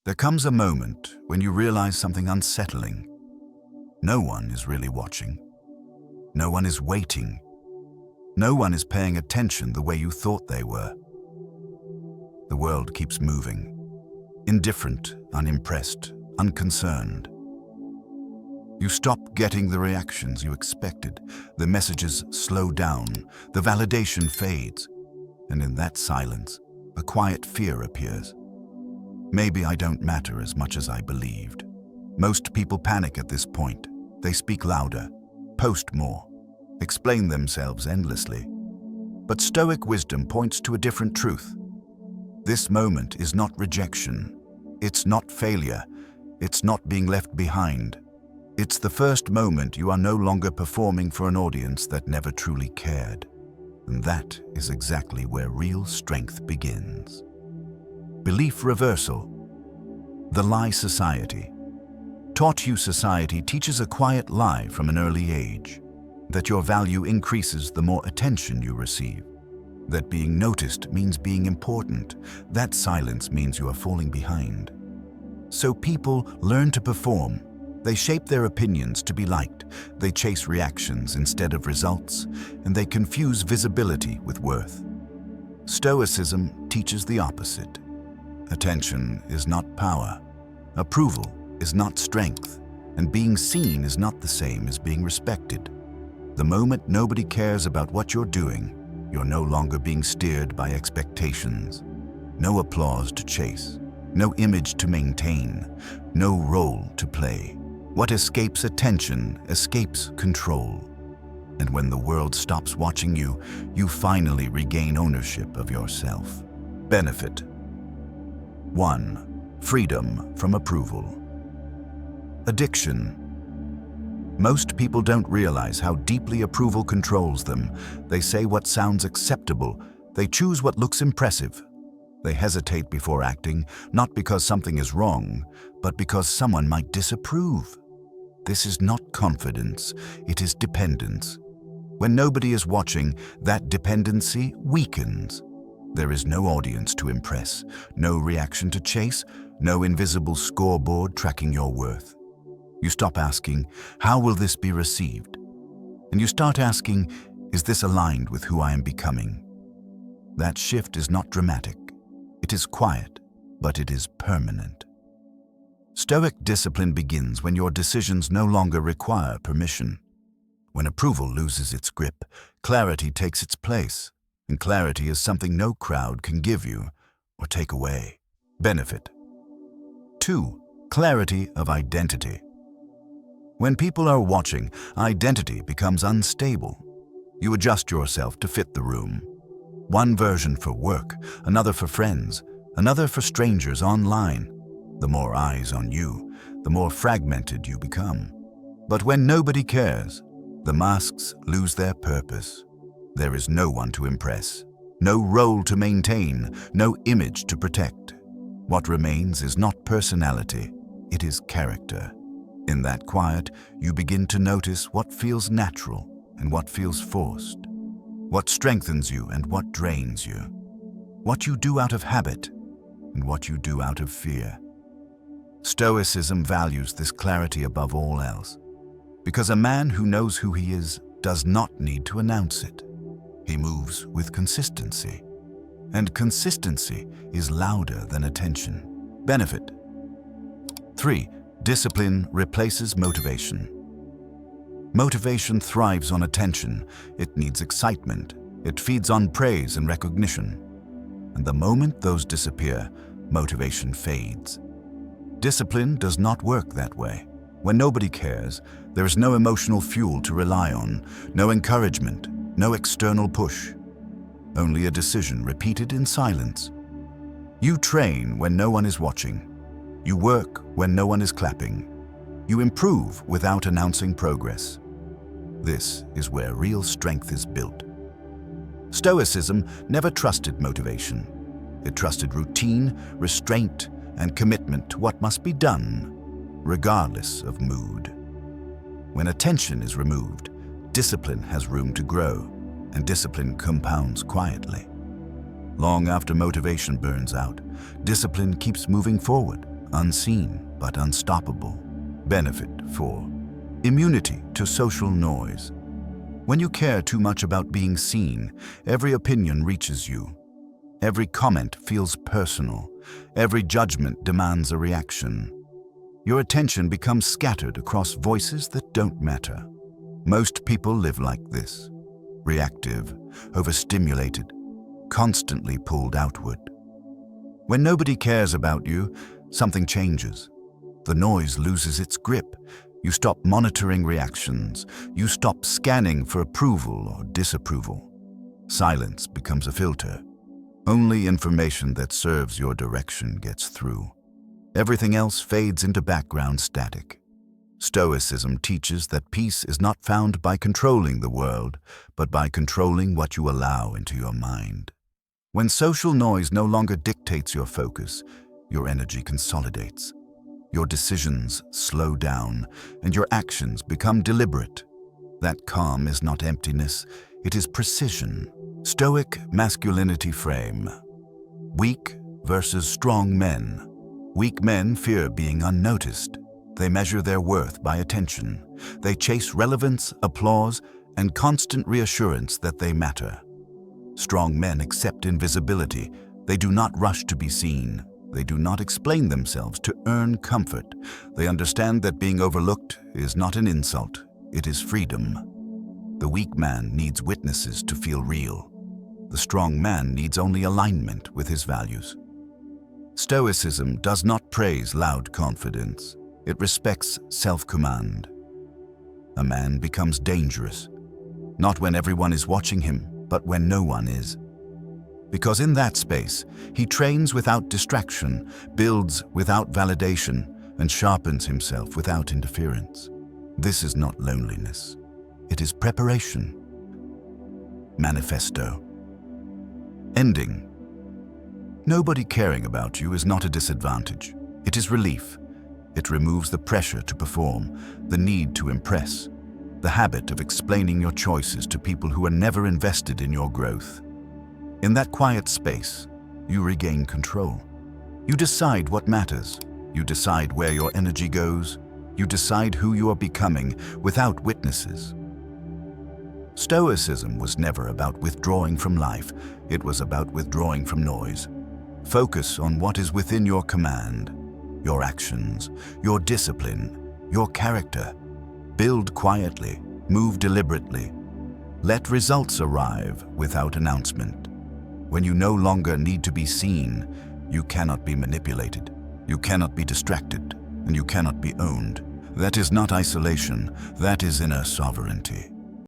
There comes a moment when you realize something unsettling. No one is really watching. No one is waiting. No one is paying attention the way you thought they were. The world keeps moving, indifferent, unimpressed, unconcerned. You stop getting the reactions you expected. The messages slow down, the validation fades, and in that silence, a quiet fear appears. Maybe I don't matter as much as I believed. Most people panic at this point. They speak louder, post more, explain themselves endlessly. But Stoic wisdom points to a different truth. This moment is not rejection. It's not failure. It's not being left behind. It's the first moment you are no longer performing for an audience that never truly cared. And that is exactly where real strength begins. Belief reversal. The lie society. Taught you society teaches a quiet lie from an early age, that your value increases the more attention you receive, that being noticed means being important, that silence means you are falling behind. So people learn to perform. They shape their opinions to be liked, they chase reactions instead of results, and they confuse visibility with worth. Stoicism teaches the opposite. Attention is not power, approval is not strength, and being seen is not the same as being respected. The moment nobody cares about what you're doing, you're no longer being steered by expectations. No applause to chase, no image to maintain, no role to play. What escapes attention escapes control. And when the world stops watching you, you finally regain ownership of yourself. Benefit. 1. Freedom from approval. Addiction. Most people don't realize how deeply approval controls them. They say what sounds acceptable. They choose what looks impressive. They hesitate before acting, not because something is wrong, but because someone might disapprove. This is not confidence, it is dependence. When nobody is watching, that dependency weakens. There is no audience to impress, no reaction to chase, no invisible scoreboard tracking your worth. You stop asking, how will this be received? And you start asking, is this aligned with who I am becoming? That shift is not dramatic. It is quiet, but it is permanent. Stoic discipline begins when your decisions no longer require permission. When approval loses its grip, clarity takes its place, and clarity is something no crowd can give you or take away. Benefit. 2. Clarity of identity. When people are watching, identity becomes unstable. You adjust yourself to fit the room. One version for work, another for friends, another for strangers online. The more eyes on you, the more fragmented you become. But when nobody cares, the masks lose their purpose. There is no one to impress, no role to maintain, no image to protect. What remains is not personality, it is character. In that quiet, you begin to notice what feels natural and what feels forced, what strengthens you and what drains you, what you do out of habit and what you do out of fear. Stoicism values this clarity above all else, because a man who knows who he is does not need to announce it. He moves with consistency, and consistency is louder than attention. Benefit. 3. Discipline replaces motivation. Motivation thrives on attention. It needs excitement. It feeds on praise and recognition. And the moment those disappear, motivation fades. Discipline does not work that way. When nobody cares, there is no emotional fuel to rely on, no encouragement, no external push. Only a decision repeated in silence. You train when no one is watching. You work when no one is clapping. You improve without announcing progress. This is where real strength is built. Stoicism never trusted motivation. It trusted routine, restraint, and commitment to what must be done, regardless of mood. When attention is removed, discipline has room to grow, and discipline compounds quietly. Long after motivation burns out, discipline keeps moving forward, unseen but unstoppable. Benefit 4. Immunity to social noise. When you care too much about being seen, every opinion reaches you. Every comment feels personal. Every judgment demands a reaction. Your attention becomes scattered across voices that don't matter. Most people live like this: reactive, overstimulated, constantly pulled outward. When nobody cares about you, something changes. The noise loses its grip. You stop monitoring reactions. You stop scanning for approval or disapproval. Silence becomes a filter. Only information that serves your direction gets through. Everything else fades into background static. Stoicism teaches that peace is not found by controlling the world, but by controlling what you allow into your mind. When social noise no longer dictates your focus, your energy consolidates. Your decisions slow down, and your actions become deliberate. That calm is not emptiness, it is precision. Stoic masculinity frame. Weak versus strong men. Weak men fear being unnoticed. They measure their worth by attention. They chase relevance, applause, and constant reassurance that they matter. Strong men accept invisibility. They do not rush to be seen. They do not explain themselves to earn comfort. They understand that being overlooked is not an insult, it is freedom. The weak man needs witnesses to feel real. The strong man needs only alignment with his values. Stoicism does not praise loud confidence. It respects self-command. A man becomes dangerous, not when everyone is watching him, but when no one is. Because in that space, he trains without distraction, builds without validation, and sharpens himself without interference. This is not loneliness. It is preparation. Manifesto. Ending. Nobody caring about you is not a disadvantage. It is relief. It removes the pressure to perform, the need to impress, the habit of explaining your choices to people who are never invested in your growth. In that quiet space, you regain control. You decide what matters. You decide where your energy goes. You decide who you are becoming without witnesses. Stoicism was never about withdrawing from life. It was about withdrawing from noise. Focus on what is within your command, your actions, your discipline, your character. Build quietly, move deliberately. Let results arrive without announcement. When you no longer need to be seen, you cannot be manipulated, you cannot be distracted, and you cannot be owned. That is not isolation, that is inner sovereignty.